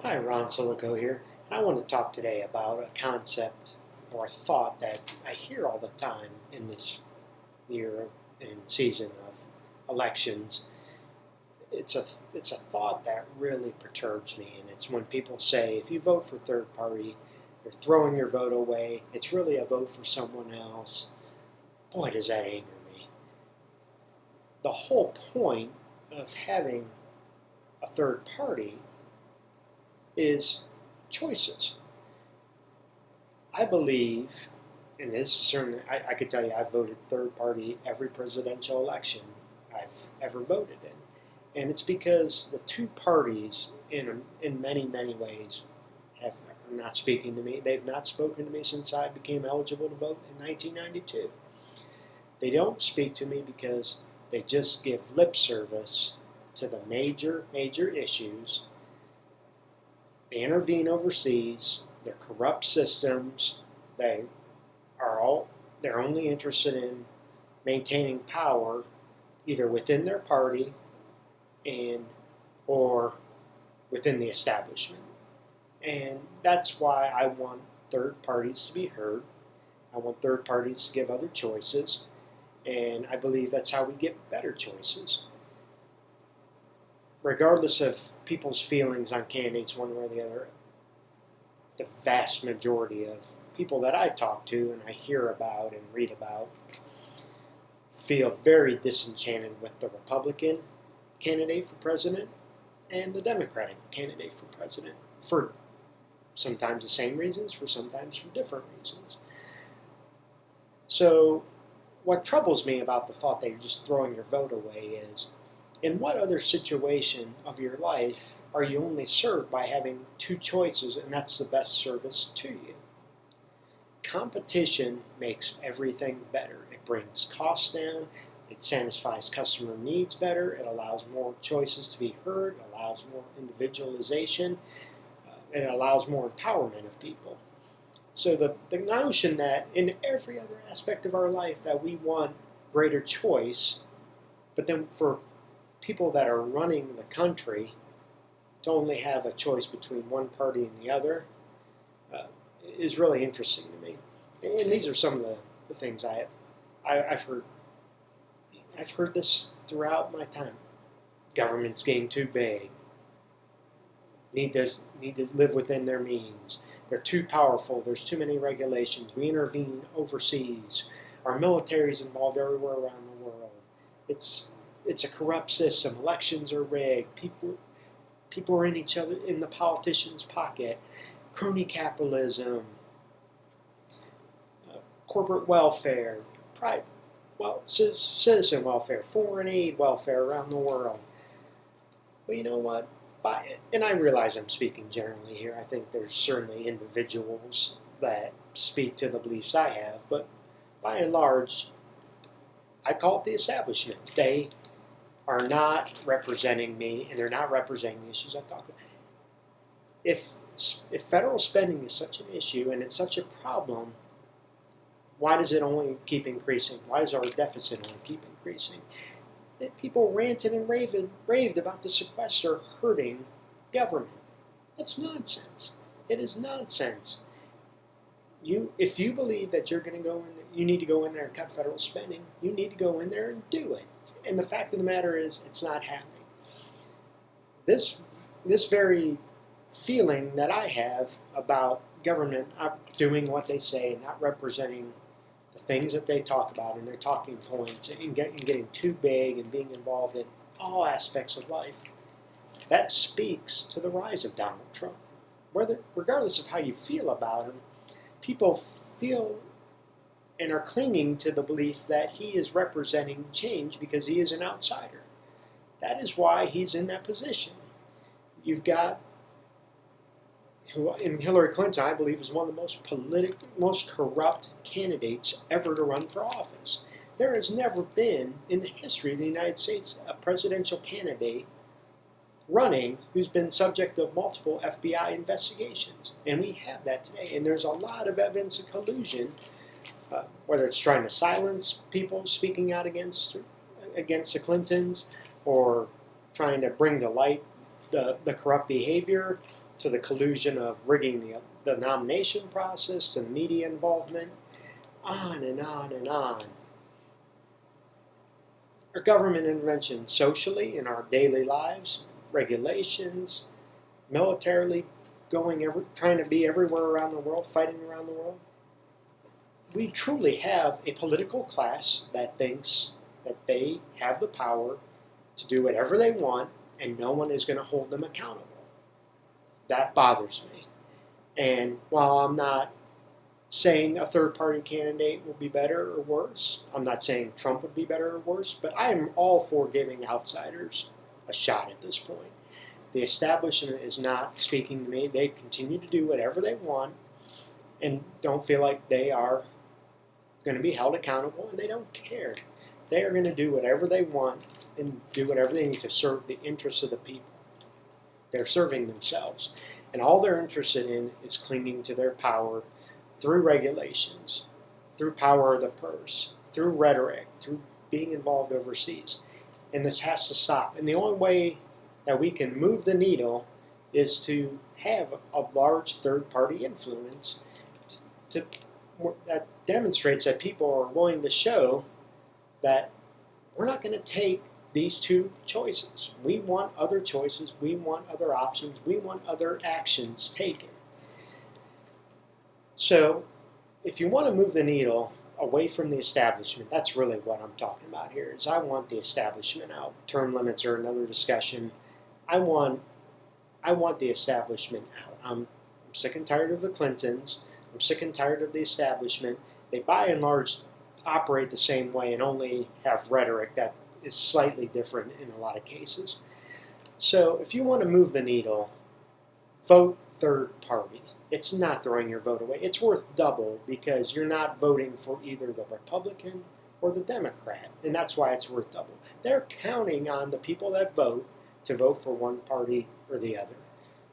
Hi, Ron Siliko here. I want to talk today about a concept or a thought that I hear all the time in this year and season of elections. It's a thought that really perturbs me, and it's when people say if you vote for third party, you're throwing your vote away. It's really a vote for someone else. Boy, does that anger me. The whole point of having a third party is choices. I believe, and this is certainly, I could tell you I've voted third party every presidential election I've ever voted in. And it's because the two parties, in many, many ways, are not speaking to me. They've not spoken to me since I became eligible to vote in 1992. They don't speak to me because they just give lip service to the major, major issues. They intervene overseas. They're corrupt systems. They they're only interested in maintaining power either within their party and or within the establishment. And that's why I want third parties to be heard. I want third parties to give other choices. And I believe that's how we get better choices. Regardless of people's feelings on candidates one way or the other, the vast majority of people that I talk to and I hear about and read about feel very disenchanted with the Republican candidate for president and the Democratic candidate for president for sometimes the same reasons, for sometimes for different reasons. So what troubles me about the thought that you're just throwing your vote away is, in what other situation of your life are you only served by having two choices and that's the best service to you? Competition makes everything better. It brings costs down, it satisfies customer needs better, it allows more choices to be heard, it allows more individualization, and it allows more empowerment of people. So the notion that in every other aspect of our life that we want greater choice, but then for people that are running the country to only have a choice between one party and the other is really interesting to me. And these are some of the things I've heard. I've heard this throughout my time. Government's getting too big. Need to live within their means. They're too powerful. There's too many regulations. We intervene overseas. Our military is involved everywhere around the world. It's a corrupt system. Elections are rigged. People are in the politicians' pocket. Crony capitalism, corporate welfare, citizen welfare, foreign aid welfare around the world. But you know what? And I realize I'm speaking generally here. I think there's certainly individuals that speak to the beliefs I have, but by and large, I call it the establishment. They are not representing me, and they're not representing the issues I talk about. If federal spending is such an issue and it's such a problem, why does it only keep increasing? Why does our deficit only keep increasing? That people ranted and raved about the sequester hurting government. That's nonsense. It is nonsense. If you believe that you're going to go in there, you need to go in there and cut federal spending, you need to go in there and do it. And the fact of the matter is, it's not happening. This very feeling that I have about government not doing what they say and not representing the things that they talk about in their talking points and getting too big and being involved in all aspects of life, that speaks to the rise of Donald Trump. Regardless of how you feel about him, people feel and are clinging to the belief that he is representing change because he is an outsider. That is why he's in that position. You've got, and Hillary Clinton, I believe, is one of the most corrupt candidates ever to run for office. There has never been, in the history of the United States, a presidential candidate running who's been subject of multiple FBI investigations. And we have that today. And there's a lot of evidence of collusion, whether it's trying to silence people speaking out against the Clintons or trying to bring to light the corrupt behavior, to the collusion of rigging the nomination process, to the media involvement, on and on and on. Our government intervention socially in our daily lives, regulations, militarily trying to be everywhere around the world, fighting around the world. We truly have a political class that thinks that they have the power to do whatever they want and no one is going to hold them accountable. That bothers me. And while I'm not saying a third-party candidate will be better or worse, I'm not saying Trump would be better or worse, but I am all for giving outsiders a shot at this point. The establishment is not speaking to me. They continue to do whatever they want and don't feel like they are going to be held accountable, and they don't care. They are going to do whatever they want and do whatever they need to serve the interests of the people. They're serving themselves. And all they're interested in is clinging to their power through regulations, through power of the purse, through rhetoric, through being involved overseas. And this has to stop. And the only way that we can move the needle is to have a large third-party influence that demonstrates that people are willing to show that we're not going to take these two choices. We want other choices. We want other options. We want other actions taken. So if you want to move the needle away from the establishment, that's really what I'm talking about here, is I want the establishment out. Term limits are another discussion. I want the establishment out. I'm sick and tired of the Clintons. I'm sick and tired of the establishment. They, by and large, operate the same way and only have rhetoric that is slightly different in a lot of cases. So if you want to move the needle, vote third party. It's not throwing your vote away. It's worth double because you're not voting for either the Republican or the Democrat, and that's why it's worth double. They're counting on the people that vote to vote for one party or the other.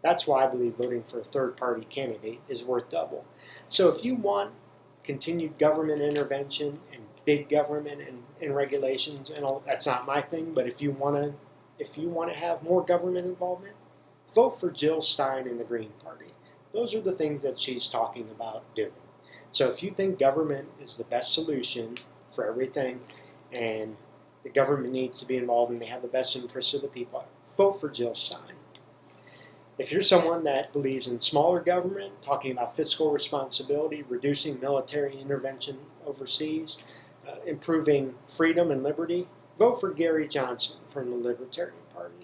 That's why I believe voting for a third-party candidate is worth double. So if you want continued government intervention and big government and regulations, and all, that's not my thing, but if you want to have more government involvement, vote for Jill Stein and the Green Party. Those are the things that she's talking about doing. So if you think government is the best solution for everything and the government needs to be involved and they have the best interests of the people, vote for Jill Stein. If you're someone that believes in smaller government, talking about fiscal responsibility, reducing military intervention overseas, improving freedom and liberty, vote for Gary Johnson from the Libertarian Party.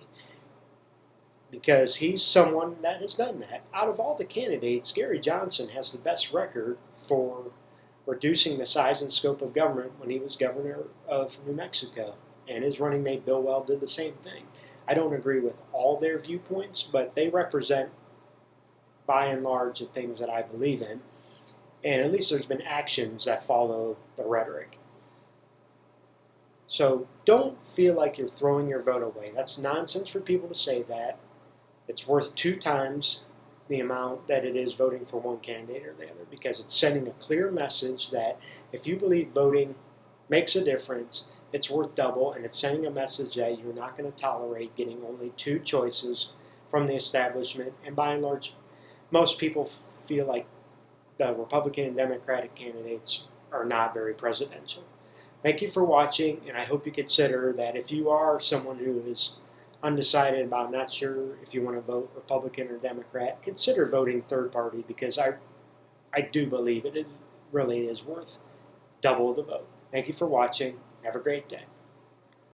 Because he's someone that has done that. Out of all the candidates, Gary Johnson has the best record for reducing the size and scope of government when he was governor of New Mexico. And his running mate Bill Weld did the same thing. I don't agree with all their viewpoints, but they represent, by and large, the things that I believe in. And at least there's been actions that follow the rhetoric. So don't feel like you're throwing your vote away. That's nonsense for people to say that. It's worth 2 times the amount that it is voting for one candidate or the other, because it's sending a clear message that if you believe voting makes a difference, it's worth double, and it's sending a message that you're not going to tolerate getting only 2 choices from the establishment. And by and large, most people feel like the Republican and Democratic candidates are not very presidential. Thank you for watching, and I hope you consider that if you are someone who is undecided about not sure if you want to vote Republican or Democrat, consider voting third party, because I do believe it really is worth double the vote. Thank you for watching. Have a great day.